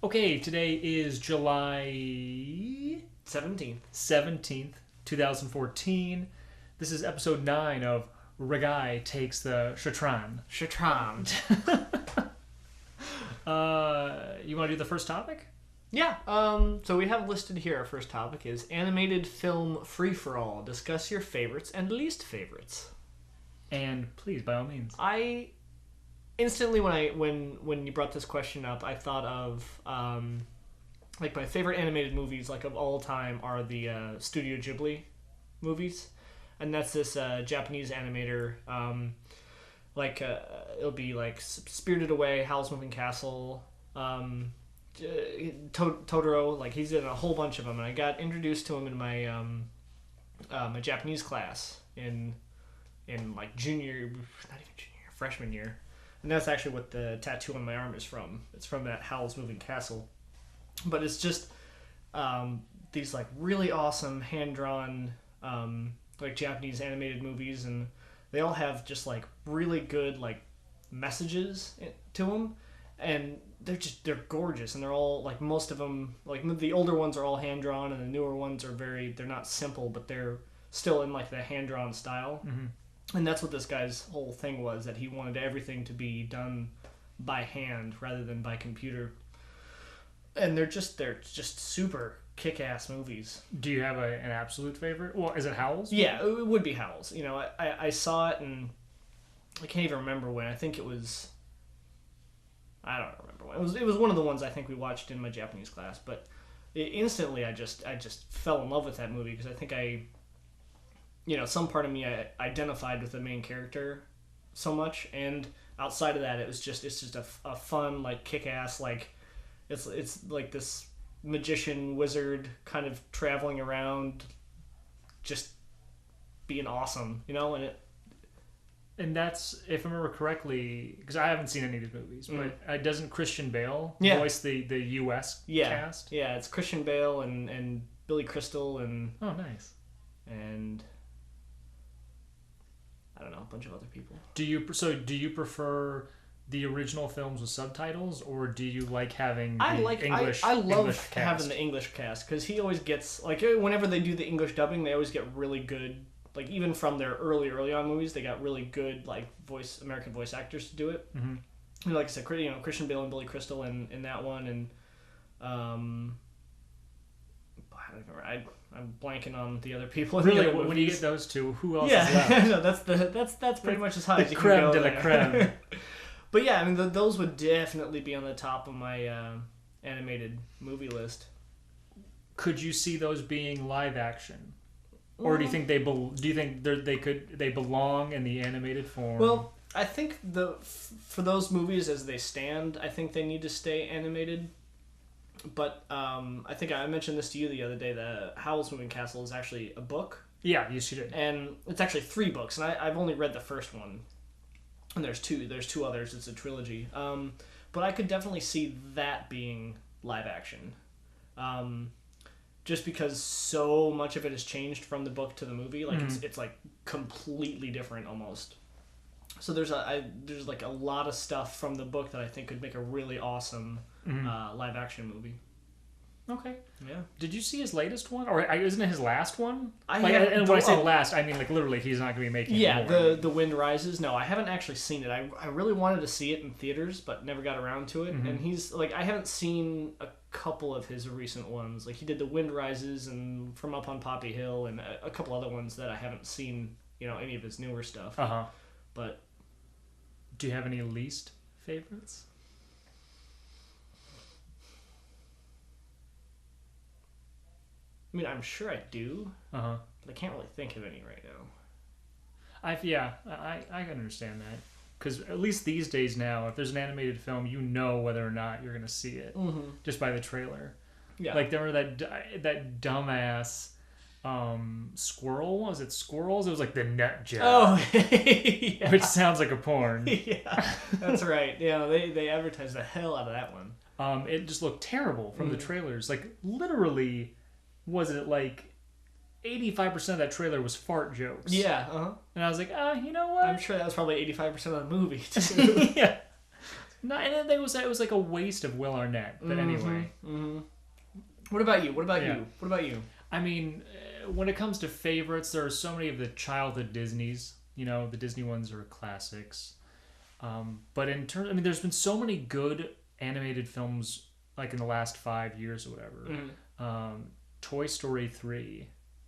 Okay, today is July 17th, 2014. This is episode 9 of Regai Takes the Shatran. You want to do the first topic? Yeah, so we have listed here, our first topic is animated film free-for-all. Discuss your favorites and least favorites. And please, by all means. I instantly, when you brought this question up, I thought of, like, my favorite animated movies, like, of all time are the Studio Ghibli movies. And that's this Japanese animator, it'll be, like, Spirited Away, Howl's Moving Castle, Totoro. Like, he's in a whole bunch of them, and I got introduced to him in my my Japanese class in like freshman year, and that's actually what the tattoo on my arm is from. It's from that Howl's Moving Castle, but it's just these like really awesome hand drawn like Japanese animated movies, and they all have just like really good like messages to them. And they're gorgeous, and they're all like, most of them, like the older ones are all hand drawn, and the newer ones are they're not simple, but they're still in like the hand drawn style. Mm-hmm. And that's what this guy's whole thing was, that he wanted everything to be done by hand rather than by computer. And they're just super kick-ass movies. Do you have an absolute favorite? Well, is it Howl's? Yeah, it would be Howl's. You know, I saw it, and I can't even remember when. I think it was, I don't remember when. It was one of the ones I think we watched in my Japanese class, but instantly I just fell in love with that movie, because I think some part of me I identified with the main character so much, and outside of that it's just a fun, like, kick-ass, like it's like this magician wizard kind of traveling around just being awesome, and that's, if I remember correctly, because I haven't seen any of these movies, but doesn't Christian Bale voice the U.S. cast? Yeah, it's Christian Bale and Billy Crystal and... Oh, nice. And... I don't know, a bunch of other people. Do you prefer the original films with subtitles, or do you like having English? I love English cast? Having the English cast, because he always gets, like, whenever they do the English dubbing, they always get really good. Like, even from their early on movies, they got really good, like, American voice actors to do it. Mm-hmm. Like I said, Christian Bale and Billy Crystal in that one, and I don't remember. I'm blanking on the other people. Really, when you get those two, who else is left? No, that's pretty much as high as you can creme go. de la creme. But yeah, I mean, those would definitely be on the top of my animated movie list. Could you see those being live action, or do you think they belong in the animated form? Well, I think for those movies as they stand, I think they need to stay animated. But I think I mentioned this to you the other day. The Howl's Moving Castle is actually a book. Yeah, yes, you did. And it's actually 3 books, and I've only read the first one. And there's 2 others. It's a trilogy. But I could definitely see that being live action. Just because so much of it has changed from the book to the movie. Like, it's like completely different almost. So there's like a lot of stuff from the book that I think could make a really awesome live action movie. Okay. Yeah. Did you see his latest one, or isn't it his last one? And when I say last, I mean, like, literally he's not going to be making. Yeah, more. the Wind Rises. No, I haven't actually seen it. I really wanted to see it in theaters, but never got around to it. Mm-hmm. And he's like, I haven't seen a couple of his recent ones. Like, he did the Wind Rises and From Up on Poppy Hill and a couple other ones that I haven't seen. Any of his newer stuff. But. Do you have any least favorites? I mean, I'm sure I do. But I can't really think of any right now. I can understand that. Because at least these days now, if there's an animated film, you know whether or not you're going to see it just by the trailer. Yeah. Like, there were that dumbass squirrel. Was it Squirrels? It was like the Nut Job. Oh, yeah. Which sounds like a porn. Yeah, that's right. Yeah, they advertised the hell out of that one. It just looked terrible from the trailers. Like, literally, was it like 85% of that trailer was fart jokes? Yeah. And I was like, you know what? I'm sure that was probably 85% of the movie too. Yeah. No, and then it was like a waste of Will Arnett. But anyway. Mm-hmm. What about you? What about you? I mean, when it comes to favorites, there are so many of the childhood Disneys. You know, the Disney ones are classics. But in terms, I mean, there's been so many good animated films like in the last 5 years or whatever. Toy Story 3.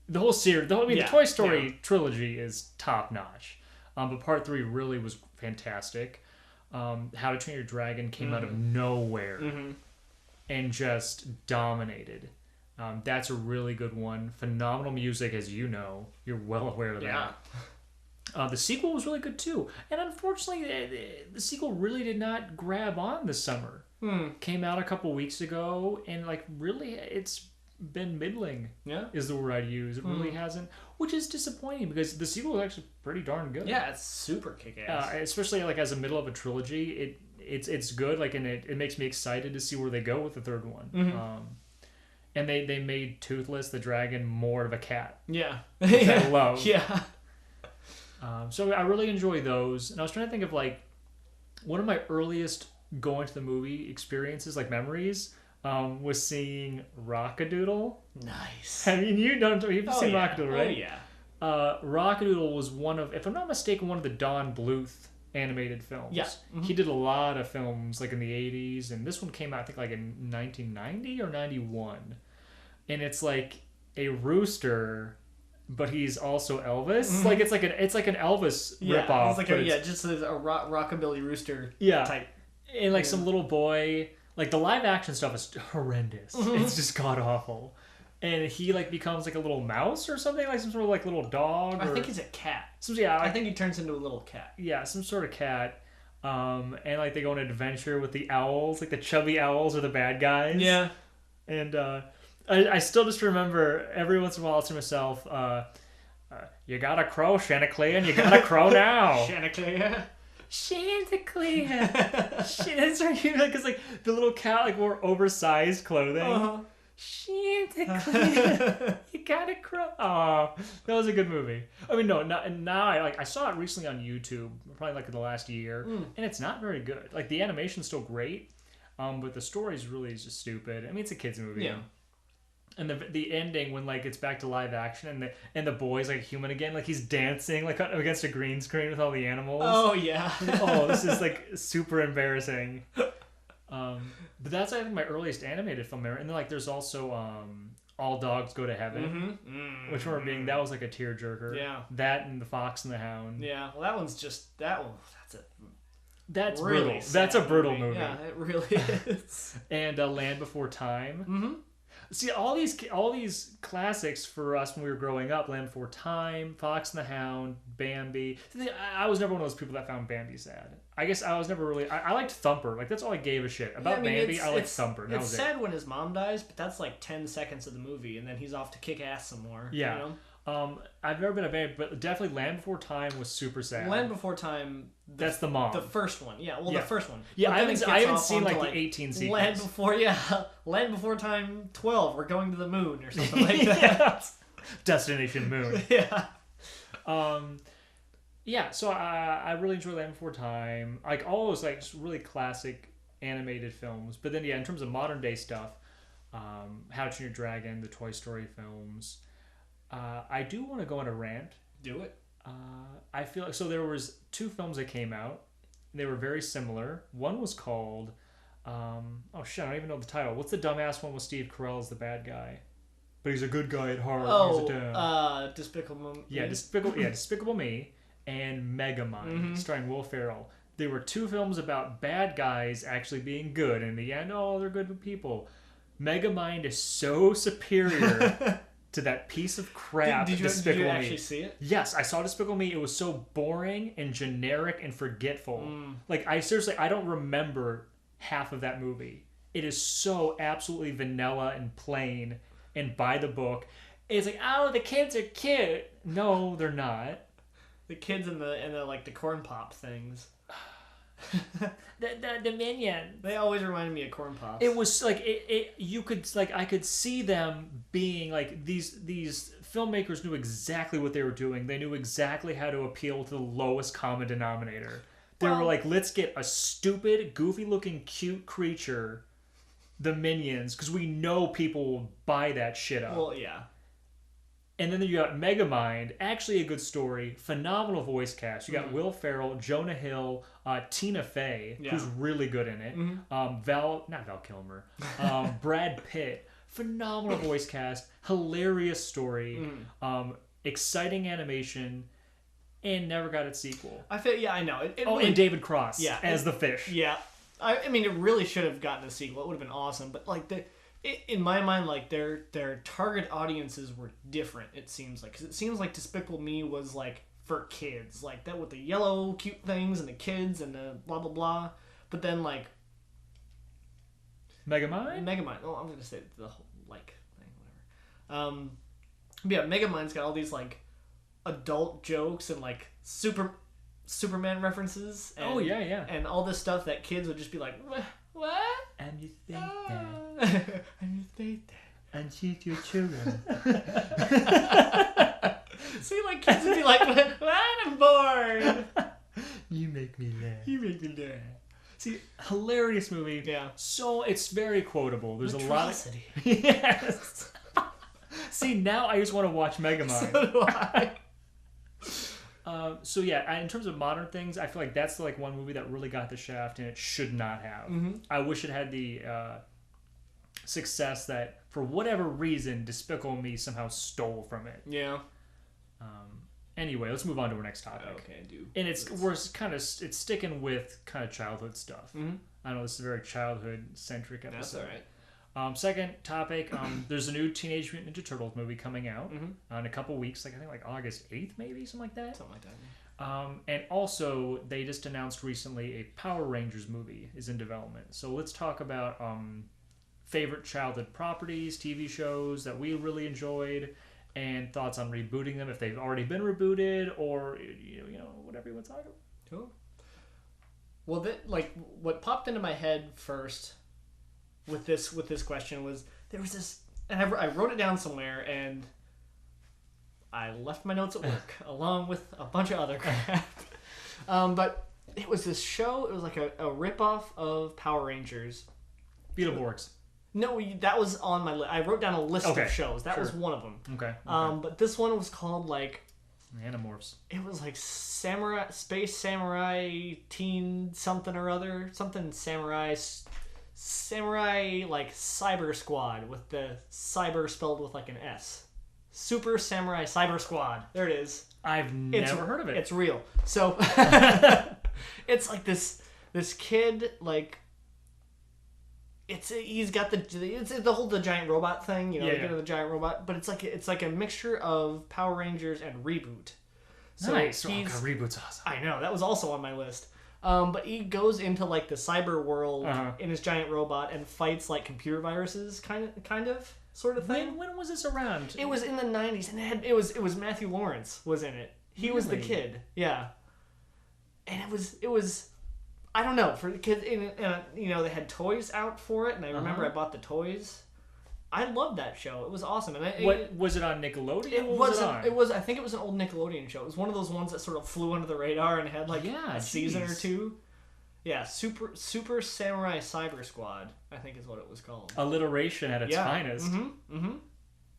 The whole series, the Toy Story trilogy is top notch. But part 3 really was fantastic. How to Train Your Dragon came out of nowhere and just dominated. That's a really good one. Phenomenal music, as you know. You're well aware of that. The sequel was really good too. And unfortunately, the sequel really did not grab on this summer. Came out a couple weeks ago, and like really, it's been middling. Yeah, is the word I'd use. It really hasn't, which is disappointing because the sequel is actually pretty darn good. Yeah, it's super kick-ass. Especially like as a middle of a trilogy, it's good. Like, and it makes me excited to see where they go with the third one. And they made Toothless the dragon more of a cat. Yeah, which I love. Yeah. So I really enjoy those, and I was trying to think of like one of my earliest going to the movie experiences, like memories, was seeing Rock-a-Doodle. Nice. I mean, you've seen Rock-a-Doodle, right? Oh yeah. Rock-a-Doodle was one of, if I'm not mistaken, one of the Don Bluth animated films. Yeah. He did a lot of films like in the 80s, and this one came out I think like in 1990 or 91, and it's like a rooster, but he's also Elvis. Like it's like an Elvis ripoff. It's like just a rockabilly rooster type. And like some little boy, like the live action stuff is horrendous. It's just god awful. And he like becomes like a little mouse or something, like some sort of like little dog. I think he's a cat. I think he turns into a little cat. Yeah, some sort of cat. And like they go on an adventure with the owls, like the chubby owls are the bad guys. Yeah. And I still just remember every once in a while to myself, you got a crow, Chanticleer, and you got a crow now. Chanticleer. That's right. Because like the little cat like wore oversized clothing. Chanticleer, you got a crow. Oh, that was a good movie. I mean, now I saw it recently on YouTube, probably like in the last year, and it's not very good. Like the animation's still great, but the story's really just stupid. I mean, it's a kids movie. Yeah. And the ending when like it's back to live action and the boy's like human again, like he's dancing like against a green screen with all the animals. Oh yeah. Oh, this is like super embarrassing. But that's I think my earliest animated film memory. And then like there's also All Dogs Go to Heaven, which remember being that was like a tearjerker. Yeah. That and The Fox and the Hound. Yeah. Well, that one's just that one. That's really brutal. That's a brutal movie. Yeah, it really is. And Land Before Time. See, all these classics for us when we were growing up: Land Before Time, Fox and the Hound, Bambi. I was never one of those people that found Bambi sad. I guess I was never really. I liked Thumper. Like that's all I gave a shit about Bambi. I liked Thumper. It's sad when his mom dies, but that's like 10 seconds of the movie, and then he's off to kick ass some more. Yeah. You know? I've never been a Bambi, but definitely Land Before Time was super sad. Land Before Time. That's the mom. The first one. Yeah. Well, the first one. Yeah, I haven't seen like the 18 sequels. Land Before Time 12. We're going to the moon or something like that. Destination Moon. Yeah. Yeah. So I really enjoy Land Before Time. Like all those like really classic animated films. But then in terms of modern day stuff, How to Train Your Dragon, the Toy Story films. I do want to go on a rant. Do it. I feel like there was 2 films that came out. They were very similar. One was called I don't even know the title. What's the dumbass one with Steve Carell as the bad guy? But he's a good guy at heart. Despicable Me. Yeah, Despicable Me and Megamind, starring Will Ferrell. They were 2 films about bad guys actually being good. And in the end, they're good people. Megamind is so superior to that piece of crap. Did you actually see it? Yes, I saw Despicable Me. It was so boring and generic and forgetful. Like I don't remember half of that movie. It is so absolutely vanilla and plain and by the book. It's like, the kids are cute. No, they're not. The kids and the like the corn pop things. the minions. They always reminded me of corn pops. It was like you could like I could see them being like these filmmakers knew exactly what they were doing. They knew exactly how to appeal to the lowest common denominator. They were like, let's get a stupid, goofy-looking, cute creature, the Minions, because we know people will buy that shit up. Well, yeah. And then you got Megamind, actually a good story, phenomenal voice cast. You got Will Ferrell, Jonah Hill, Tina Fey, who's really good in it. Not Val Kilmer, Brad Pitt, phenomenal voice cast, hilarious story, exciting animation, and never got its sequel. I know. And David Cross as the fish. Yeah, I mean, it really should have gotten a sequel. It would have been awesome, but like in my mind, like their target audiences were different. It seems like, because it seems like Despicable Me was like for kids, like that with the yellow cute things and the kids and the blah blah blah. But then like Megamind. Oh, I'm gonna say the whole like thing, whatever. Yeah, Megamind's got all these like adult jokes and like Superman references. And, and all this stuff that kids would just be like, what? And you think that. And you think that. And cheat your children. See, like, kids would be like, I'm bored. You make me laugh. You make me laugh. See, hilarious movie. Yeah. So, it's very quotable. There's Atrocity. A lot of... Yes. See, now I just want to watch Megamind. So do I. So yeah, in terms of modern things, I feel like that's like one movie that really got the shaft, and it should not have. I wish it had the success that, for whatever reason, Despicable Me somehow stole from it. Yeah. Anyway, let's move on to our next topic. Okay, I do. And it's sticking with kind of childhood stuff. I know this is a very childhood centric episode. That's all right. Second topic, there's a new Teenage Mutant Ninja Turtles movie coming out in a couple weeks, like I think like August 8th maybe, something like that. Something like that. And also, they just announced recently a Power Rangers movie is in development. So let's talk about favorite childhood properties, TV shows that we really enjoyed, and thoughts on rebooting them if they've already been rebooted, or whatever you want to talk about. Cool. Well, what popped into my head first with this question was, there was this, and I wrote it down somewhere, and I left my notes at work along with a bunch of other crap. But it was this show. It was like a ripoff of Power Rangers. Beetleborgs. No, that was on my list. I wrote down a list of shows. That was one of them. Okay. But this one was called like Animorphs. It was like Space Samurai Teen something or other, something Samurai like Cyber Squad, with the cyber spelled with like an S. Super Samurai Cyber Squad. There it is. I've never heard of it. It's real. So it's like this kid, like he's got the giant robot thing, the giant robot, but it's like a mixture of Power Rangers and Reboot. So nice. Reboot's awesome. I know, that was also on my list. But he goes into like the cyber world in his giant robot and fights like computer viruses, kind of sort of thing. When was this around? It was in the 90s, and it was Matthew Lawrence was in it. He was the kid, yeah. And it was I don't know, for kids, and they had toys out for it, and I remember I bought the toys. I loved that show. It was awesome. And what was it on Nickelodeon? It was. I think it was an old Nickelodeon show. It was one of those ones that sort of flew under the radar and had like a season or two. Yeah, Super Samurai Cyber Squad, I think is what it was called. Alliteration at its finest.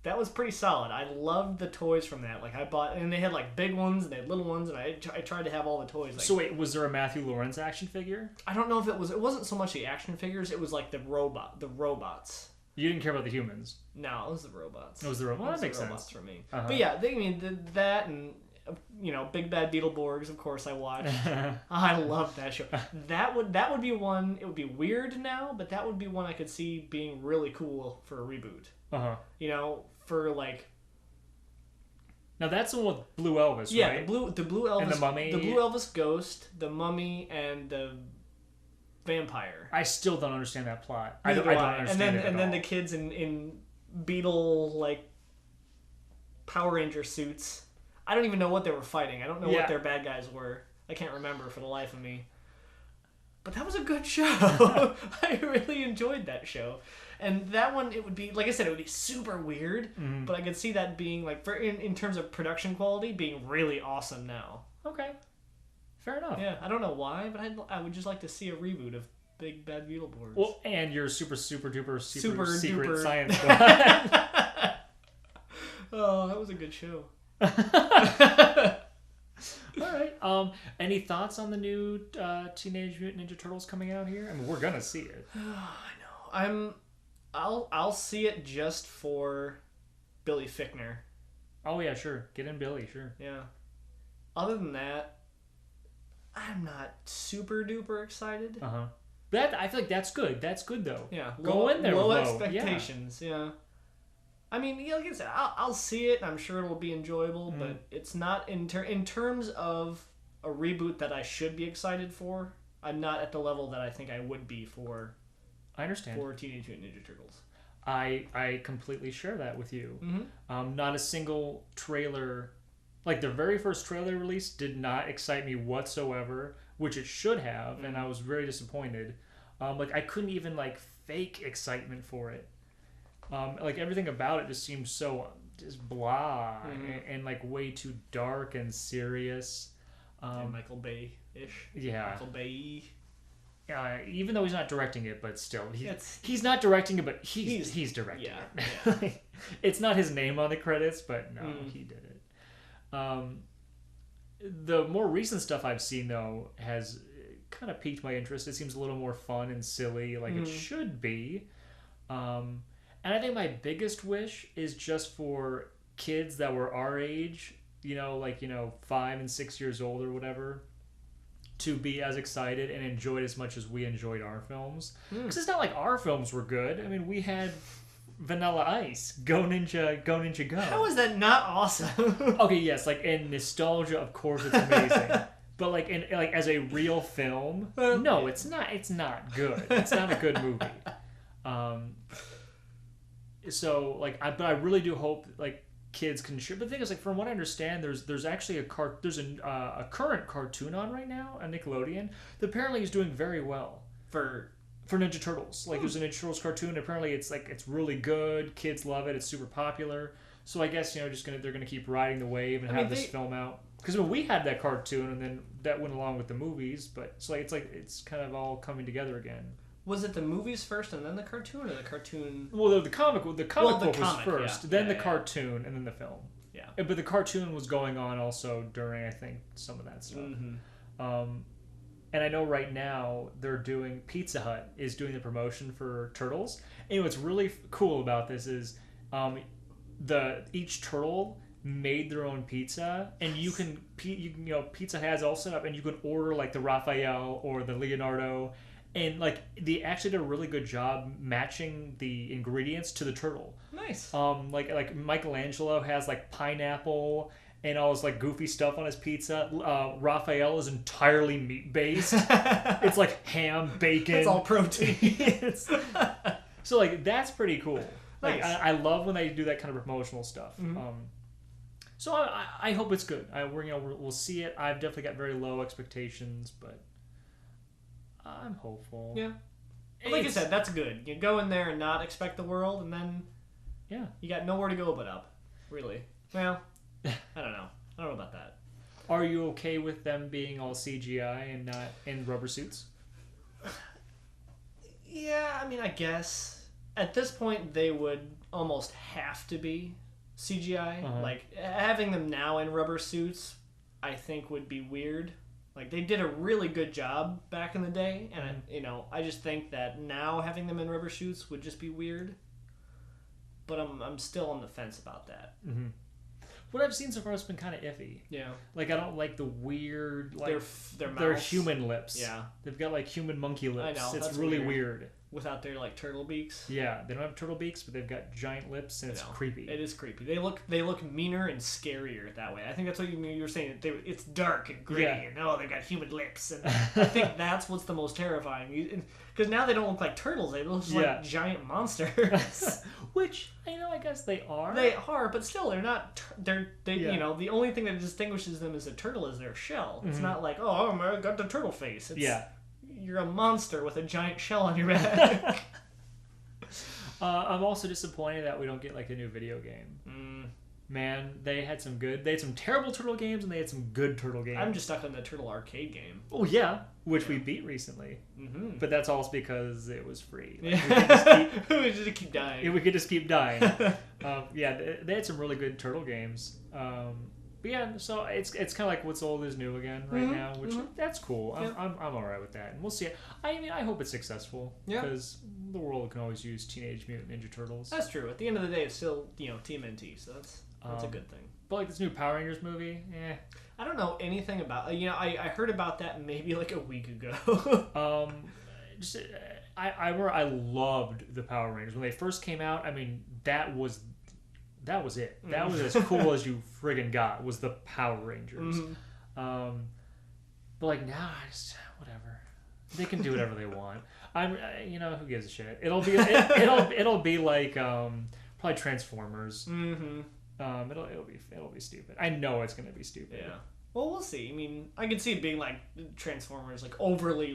That was pretty solid. I loved the toys from that. Like I bought, and they had like big ones and they had little ones, and I tried to have all the toys. Like, so wait, was there a Matthew Lawrence action figure? I don't know if it was. It wasn't so much the action figures. It was like the robots. You didn't care about the humans. No, it was the robots. It was the robots. That makes robots sense for me. But yeah, that and Big Bad Beetleborgs. Of course, I watched. I love that show. That would be one. It would be weird now, but that would be one I could see being really cool for a reboot. For like. Now that's the one with Blue Elvis, right? Yeah, the Blue Elvis, and the Mummy, the Blue Elvis ghost, the Mummy, and the vampire. I still don't understand that plot. I don't understand it and then the kids in Beetle like Power Ranger suits. I don't even know what they were fighting. I don't know what their bad guys were. I can't remember for the life of me. But that was a good show. I really enjoyed that show. And that one, it would be, like I said, it would be super weird, but I could see that being, like, in terms of production quality, being really awesome now. Okay. Fair enough. Yeah, I don't know why, but I would just like to see a reboot of Big Bad Beetleborgs. Well, and your super duper super secret duper. science squad. Oh, that was a good show. All right. Any thoughts on the new Teenage Mutant Ninja Turtles coming out here? I mean, we're gonna see it. I know. I'll see it just for Billy Fichtner. Oh yeah, sure. Get in Billy, sure. Yeah. Other than that, I'm not super duper excited. That I feel like that's good. That's good though. Yeah. Go in there. Low expectations. Yeah. I mean, like I said, I'll see it. I'm sure it'll be enjoyable, but it's not in terms of a reboot that I should be excited for. I'm not at the level that I think I would be for. I understand. For Teenage Mutant Ninja Turtles. I completely share that with you. Not a single trailer, like their very first trailer release, did not excite me whatsoever, which it should have, and I was very disappointed. Like I couldn't even like fake excitement for it. Like everything about it just seemed so just blah and like way too dark and serious. And Michael Bay-ish. Yeah. Michael Bay. Even though he's not directing it, but still, he's not directing it, but he's directing it. Yeah. It's not his name on the credits, but no, he did it. The more recent stuff I've seen though has kind of piqued my interest. It seems a little more fun and silly, like it should be. And I think my biggest wish is just for kids that were our age, like 5 and 6 years old or whatever, to be as excited and enjoy it as much as we enjoyed our films. Because it's not like our films were good. I mean, we had Vanilla Ice, Go Ninja Go. How is that not awesome? Okay, yes, like in nostalgia, of course, it's amazing. But like as a real film, no, it's not. It's not good. It's not a good movie. So like, but I really do hope like kids can share. But the thing is, like, from what I understand, there's actually a current cartoon on right now on Nickelodeon that apparently is doing very well for Ninja Turtles. Like there's a Ninja Turtles cartoon. Apparently it's really good. Kids love it. It's super popular. So I guess they're gonna keep riding the wave and have this film out. Because we had that cartoon and then that went along with the movies. But it's kind of all coming together again. Was it the movies first and then the cartoon, or the cartoon? Well, the comic book was first, then the cartoon, and then the film. Yeah. But the cartoon was going on also during, I think, some of that stuff. And I know right now they're doing, Pizza Hut is doing the promotion for Turtles. And what's really cool about this is each turtle made their own pizza, and you can Pizza has all set up, and you can order like the Raphael or the Leonardo. And like they actually did a really good job matching the ingredients to the turtle. Nice. Like Michelangelo has like pineapple and all this like goofy stuff on his pizza. Raphael is entirely meat based. It's like ham, bacon. It's all protein. So like that's pretty cool. Like Nice. I love when they do that kind of promotional stuff. So I hope it's good. We'll see it. I've definitely got very low expectations, but I'm hopeful. Yeah. Like I said, that's good. You go in there and not expect the world, and then you got nowhere to go but up. Really. Well, I don't know. I don't know about that. Are you okay with them being all CGI and not in rubber suits? Yeah, I mean, I guess. At this point, they would almost have to be CGI. Like, having them now in rubber suits, I think would be weird. Like, they did a really good job back in the day, and, I just think that now having them in rubber suits would just be weird. But I'm still on the fence about that. What I've seen so far has been kind of iffy. Yeah. Like, I don't like the weird, like, their human lips. Yeah. They've got, like, human monkey lips. I know. It's really weird. Without their, like, turtle beaks. Yeah. They don't have turtle beaks, but they've got giant lips, and it's creepy. It is creepy. They look meaner and scarier that way. I think that's what you were saying. It's dark and gritty, and they've got human lips. And I think that's what's the most terrifying. Because now they don't look like turtles. They look like giant monsters. Which, I guess they are. They are, but still, they're not. The only thing that distinguishes them as a turtle is their shell. It's not like, I got the turtle face. It's, you're a monster with a giant shell on your back. I'm also disappointed that we don't get like a new video game. man, they had some terrible turtle games, and they had some good turtle games. I'm just stuck on the Turtle arcade game. Oh yeah, which we beat recently. Mm-hmm. But that's also because it was free. Like, we could just keep dying. We could just keep dying. Yeah, they had some really good turtle games. But yeah, so it's kind of like what's old is new again right now, which that's cool. I'm all right with that, and we'll see. I mean, I hope it's successful because the world can always use Teenage Mutant Ninja Turtles. That's true. At the end of the day, it's still TMNT, so that's a good thing. But like this new Power Rangers movie, I don't know anything about. I heard about that maybe like a week ago. I loved the Power Rangers when they first came out. I mean, that was it. That was as cool as you friggin' got, was the Power Rangers. Mm-hmm. But like now, I just whatever. They can do whatever they want. Who gives a shit? It'll be like probably Transformers. Mm-hmm. It'll be stupid. I know it's gonna be stupid. Yeah. Well, we'll see. I mean, I can see it being like Transformers, like overly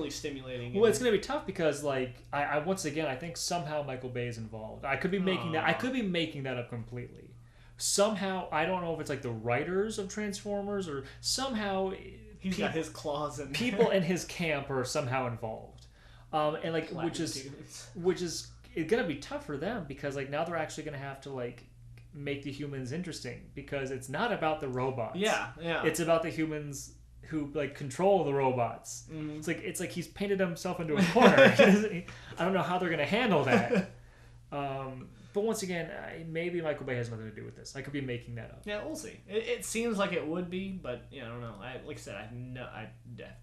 stimulating. Well, it's gonna be tough because I once again I think somehow Michael Bay is involved. I could be making that. I could be making that up completely. Somehow, I don't know if it's like the writers of Transformers or somehow he's got his claws in. People in his camp are somehow involved, and like which is gonna be tough for them because like now they're actually gonna have to like make the humans interesting because it's not about the robots. Yeah. It's about the humans who like control the robots. Mm-hmm. It's like he's painted himself into a corner. I don't know how they're gonna handle that. But once again, maybe Michael Bay has nothing to do with this. I could be making that up. Yeah, we'll see. It seems like it would be, but I don't know. Like I said, I have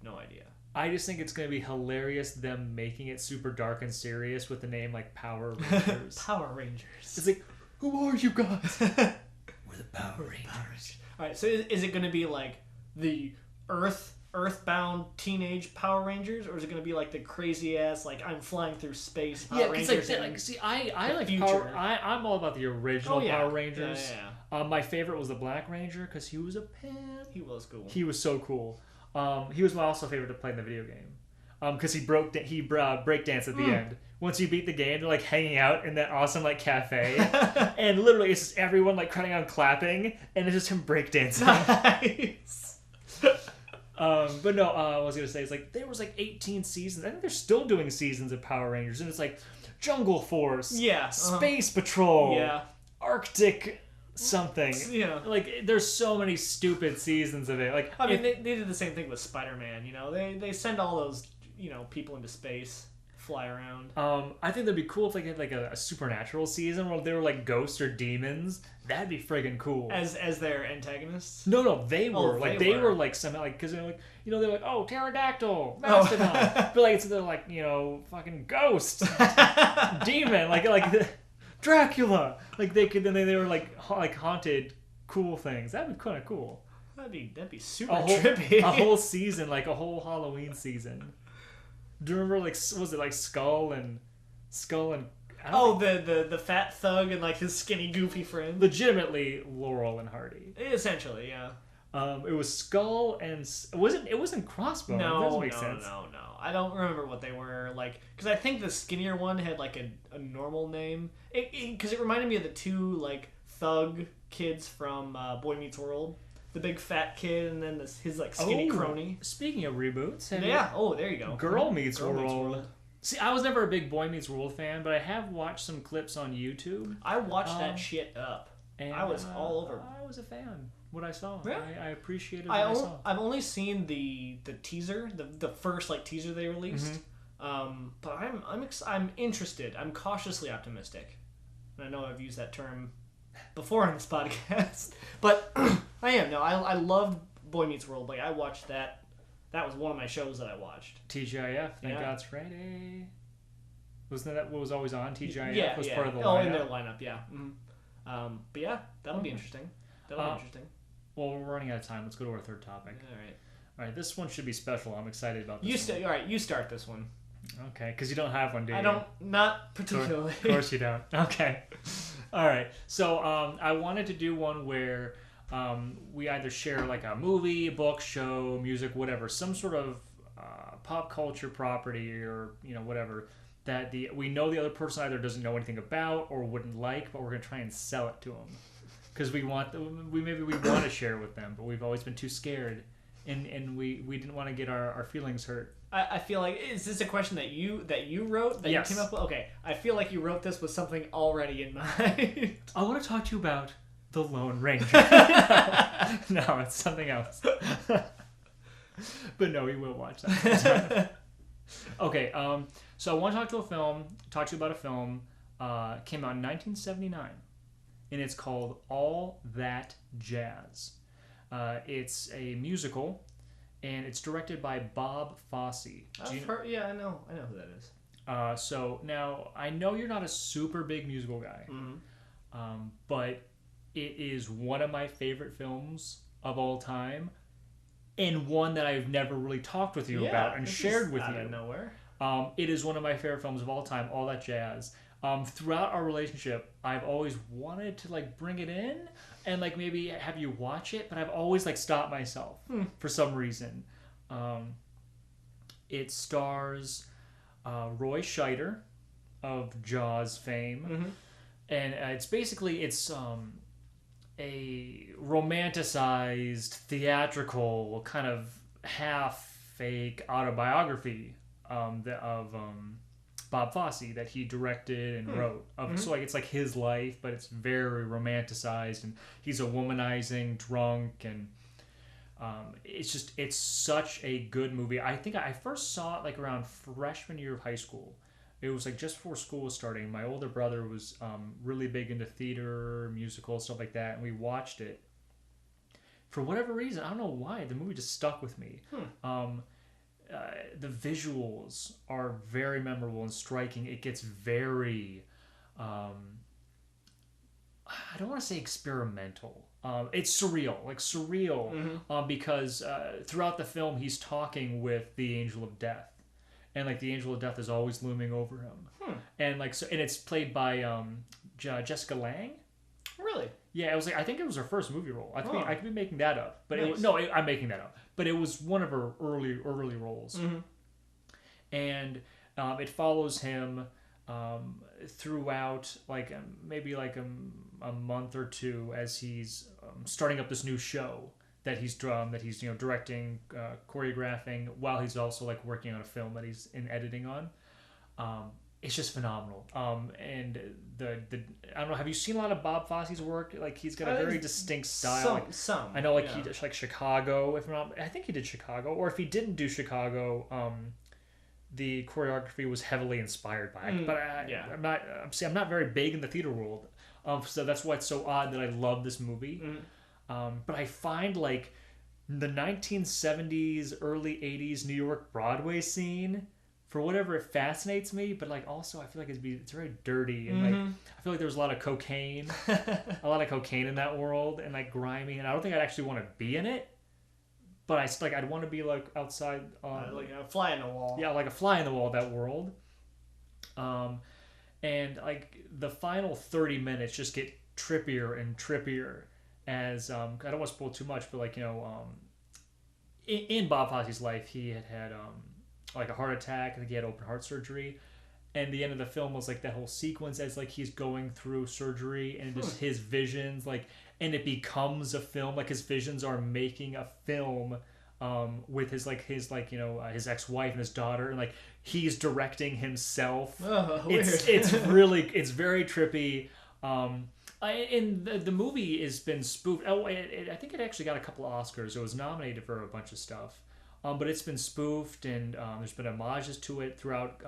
no idea. I just think it's going to be hilarious them making it super dark and serious with the name like Power Rangers. Power Rangers. It's like, who are you guys? We're the Power Rangers. All right, so is it going to be like the Earthbound teenage Power Rangers, or is it going to be like the crazy ass like I'm flying through space Power Rangers? I like Power. I'm all about the original Power Rangers. Yeah. My favorite was the Black Ranger because he was a pimp. He was cool. He was so cool. He was my also favorite to play in the video game. Because he breakdanced at the end. Once you beat the game, they're like hanging out in that awesome like cafe, and literally it's just everyone like crowding out, clapping, and it's just him breakdancing. Nice. But no, I was gonna say it's like there was like 18 seasons. I think they're still doing seasons of Power Rangers, and it's like Jungle Force, Space Patrol, Arctic something. Yeah. Like there's so many stupid seasons of it. Like I mean, they did the same thing with Spider-Man. They send all those people into space, fly around. I think that'd be cool if they had like a supernatural season where they were like ghosts or demons. That'd be friggin' cool. As their antagonists? No, they were they were like somehow like because they're like they're like pterodactyl, mastodon, but like they're like fucking ghost, demon, like Dracula. Like they were like haunted cool things. That'd be kind of cool. That'd be super trippy. A whole season, like a whole Halloween season. Do you remember was it like Skull and the fat thug and like his skinny goofy friend? Legitimately Laurel and Hardy. Essentially, yeah. It was Skull and it wasn't Crossbones. No, that doesn't make sense. No. I don't remember what they were like because I think the skinnier one had like a normal name. Because it reminded me of the two like thug kids from Boy Meets World. The big fat kid and then his like skinny crony. Speaking of reboots, there you go. Girl Meets World. See, I was never a big Boy Meets World fan, but I have watched some clips on YouTube. I watched that shit up. And I was all over. I was a fan. What I saw, yeah. I appreciated what I saw. I've only seen the teaser, the first like teaser they released. Mm-hmm. But I'm interested. I'm cautiously optimistic. And I know I've used that term before on this podcast, but I am. No, I loved Boy Meets World. Like I watched that. That was one of my shows that I watched. TGIF. Thank God it's Friday. Wasn't that what was always on? TGIF was part of the lineup. Oh, in their lineup, yeah. Mm-hmm. But yeah, that'll be interesting. That'll be interesting. Well, we're running out of time. Let's go to our third topic. All right. This one should be special. I'm excited about this. All right. You start this one. Okay, because you don't have one, do you? I don't. Not particularly. Of course you don't. Okay. All right. So I wanted to do one where we either share like a movie, book, show, music, whatever, some sort of pop culture property or whatever that we know the other person either doesn't know anything about or wouldn't like, but we're gonna try and sell it to them. because we want maybe we want to share with them, but we've always been too scared, and we didn't want to get our feelings hurt. I feel like, is this a question that you wrote, that yes. you came up with? Okay, I feel like you wrote this with something already in mind. I want to talk to you about the Lone Ranger. No, it's something else. But no, we will watch that. Okay, so I want to talk to you about a film, came out in 1979, and it's called All That Jazz. It's a musical, and it's directed by Bob Fosse. Yeah, I know who that is. So now, I know you're not a super big musical guy, but it is one of my favorite films of all time, and one that I've never really talked with you about and shared with you. Out of nowhere. It is one of my favorite films of all time, All That Jazz. Throughout our relationship, I've always wanted to like bring it in and like maybe have you watch it, but I've always like stopped myself for some reason. It stars Roy Scheider of Jaws fame, and it's a romanticized, theatrical, kind of half-fake autobiography of Bob Fosse that he directed and wrote. So like it's like his life, but it's very romanticized, and he's a womanizing drunk, and it's such a good movie. I think I first saw it like around freshman year of high school. It was like just before school was starting. My older brother was really big into theater, musicals, stuff like that, and we watched it. For whatever reason, I don't know why, the movie just stuck with me. The visuals are very memorable and striking. It gets very, I don't want to say experimental. It's surreal, because throughout the film he's talking with the Angel of Death. And like the Angel of Death is always looming over him, and like so, and it's played by Jessica Lange. Really? Yeah, it was like I think it was her first movie role. I could be making that up, but nice. I'm making that up. But it was one of her early roles, and it follows him throughout like maybe like a month or two as he's starting up this new show that he's directing, choreographing, while he's also like working on a film that he's in editing on. It's just phenomenal. And the I don't know, have you seen a lot of Bob Fosse's work? Like he's got a very distinct style. Some. I know he did like Chicago, I think he did Chicago, or if he didn't do Chicago, the choreography was heavily inspired by it. But I'm not very big in the theater world. So that's why it's so odd that I love this movie. But I find like the 1970s, early 80s New York Broadway scene, for whatever, it fascinates me. But like also I feel like it's very dirty, and like I feel like there's a lot of cocaine, in that world, and like grimy. And I don't think I'd actually want to be in it. But I'd want to be like outside, like a fly in the wall. Yeah, like a fly in the wall of that world. And like the final 30 minutes just get trippier and trippier. As I don't want to spoil too much, but like in Bob Fosse's life, he had like a heart attack. I think he had open heart surgery, and the end of the film was like that whole sequence as like he's going through surgery and just his visions, like, and it becomes a film. Like his visions are making a film with his ex-wife and his daughter, and like he's directing himself. It's very trippy. And the movie has been spoofed. I think it actually got a couple of Oscars. It was nominated for a bunch of stuff. But it's been spoofed, and there's been homages to it throughout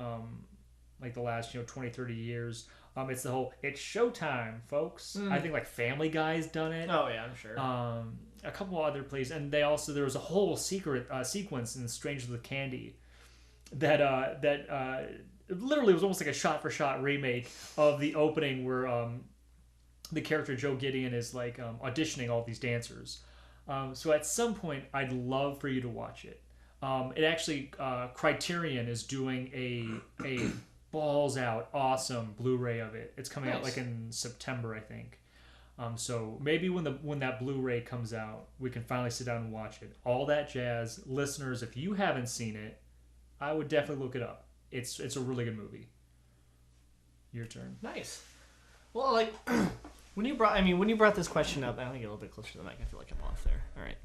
like the last 20, 30 years. It's the whole, it's showtime, folks. I think like Family Guy's done it. Oh yeah, I'm sure. A couple of other places, and there was a whole secret sequence in Strangers with Candy that literally was almost like a shot-for-shot remake of the opening where the character Joe Gideon is like auditioning all these dancers. So at some point, I'd love for you to watch it. It actually, Criterion is doing a balls out awesome Blu-ray of it. It's coming out like in September, I think. So maybe when that Blu-ray comes out, we can finally sit down and watch it. All That Jazz. Listeners, if you haven't seen it, I would definitely look it up. It's a really good movie. Your turn. Nice. Well, like When you brought this question up, I want to get a little bit closer to the mic. I feel like I'm off there. All right.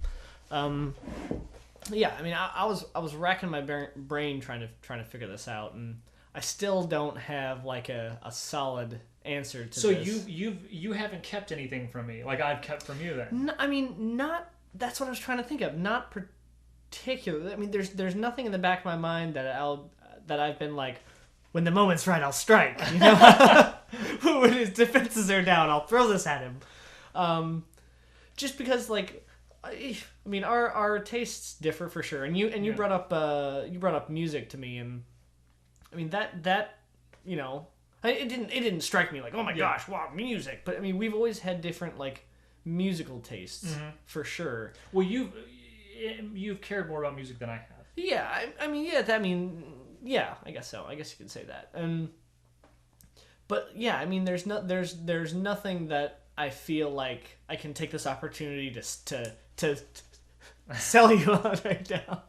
Yeah, I mean, I was racking my brain trying to figure this out, and I still don't have like a solid answer to so this. So you haven't kept anything from me, like I've kept from you then? I mean, not. That's what I was trying to think of. Not particularly. I mean, there's nothing in the back of my mind that I've been like, when the moment's right, I'll strike. You know, when his defenses are down, I'll throw this at him. Just because, like, I mean, our tastes differ for sure. And you brought up music to me, and I mean that you know, it didn't strike me like, oh my gosh, wow, music. But I mean, we've always had different like musical tastes for sure. Well, you've cared more about music than I have. Yeah, I mean, yeah, I guess so. I guess you could say that. But yeah, I mean, there's nothing that I feel like I can take this opportunity to sell you on right now.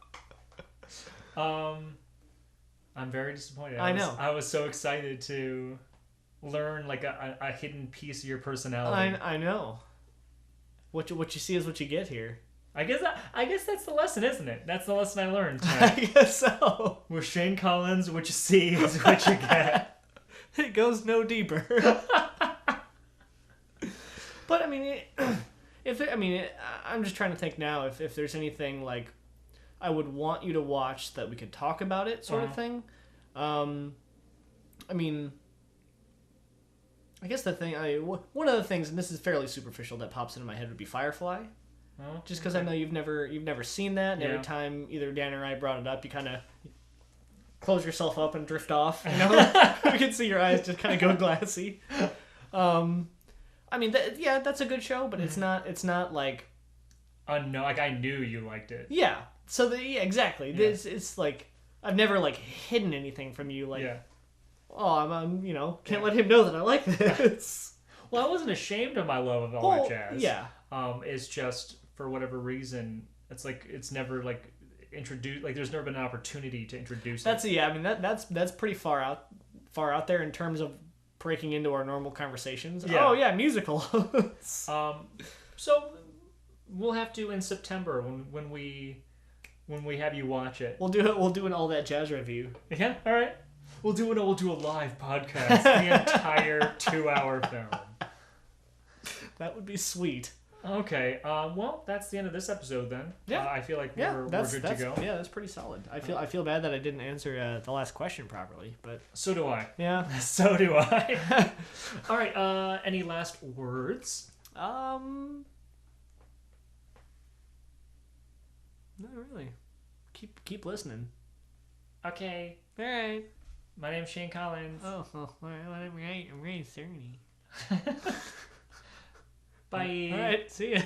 I'm very disappointed. I know. I was so excited to learn like a hidden piece of your personality. I know. What you see is what you get here. I guess that's the lesson, isn't it? That's the lesson I learned tonight. I guess so. With Shane Collins, what you see is what you get. It goes no deeper. But I mean, I'm just trying to think now if there's anything like I would want you to watch that we could talk about it, sort of thing. I mean, I guess one of the things, and this is fairly superficial, that pops into my head would be Firefly. Oh, just because I know you've never seen that, and every time either Dan or I brought it up, you kind of close yourself up and drift off. You know, we can see your eyes just kind of go glassy. I mean, that's a good show, but it's not like. No, like I knew you liked it. Yeah. So exactly. Yeah. It's like I've never like hidden anything from you. Like, oh, can't let him know that I like this. Well, I wasn't ashamed of my love of all that jazz. Yeah. It's just for whatever reason, it's like it's never like introduced. Like there's never been an opportunity to introduce it. I mean that's pretty far out there in terms of breaking into our normal conversations. Yeah. Oh yeah, musical. So we'll have to in September when we have you watch it. We'll do an All That Jazz review. Yeah. All right. We'll do a live podcast, the entire 2-hour film. That would be sweet. Okay. Well, that's the end of this episode then. Yeah. I feel like we're good to go. Yeah, that's pretty solid. I feel bad that I didn't answer the last question properly, but so do I. Yeah. So do I. All right. Any last words? Not really. Keep listening. Okay. All right. My name's Shane Collins. Oh, well, I'm right. I'm right, 30. Bye. All right. See ya.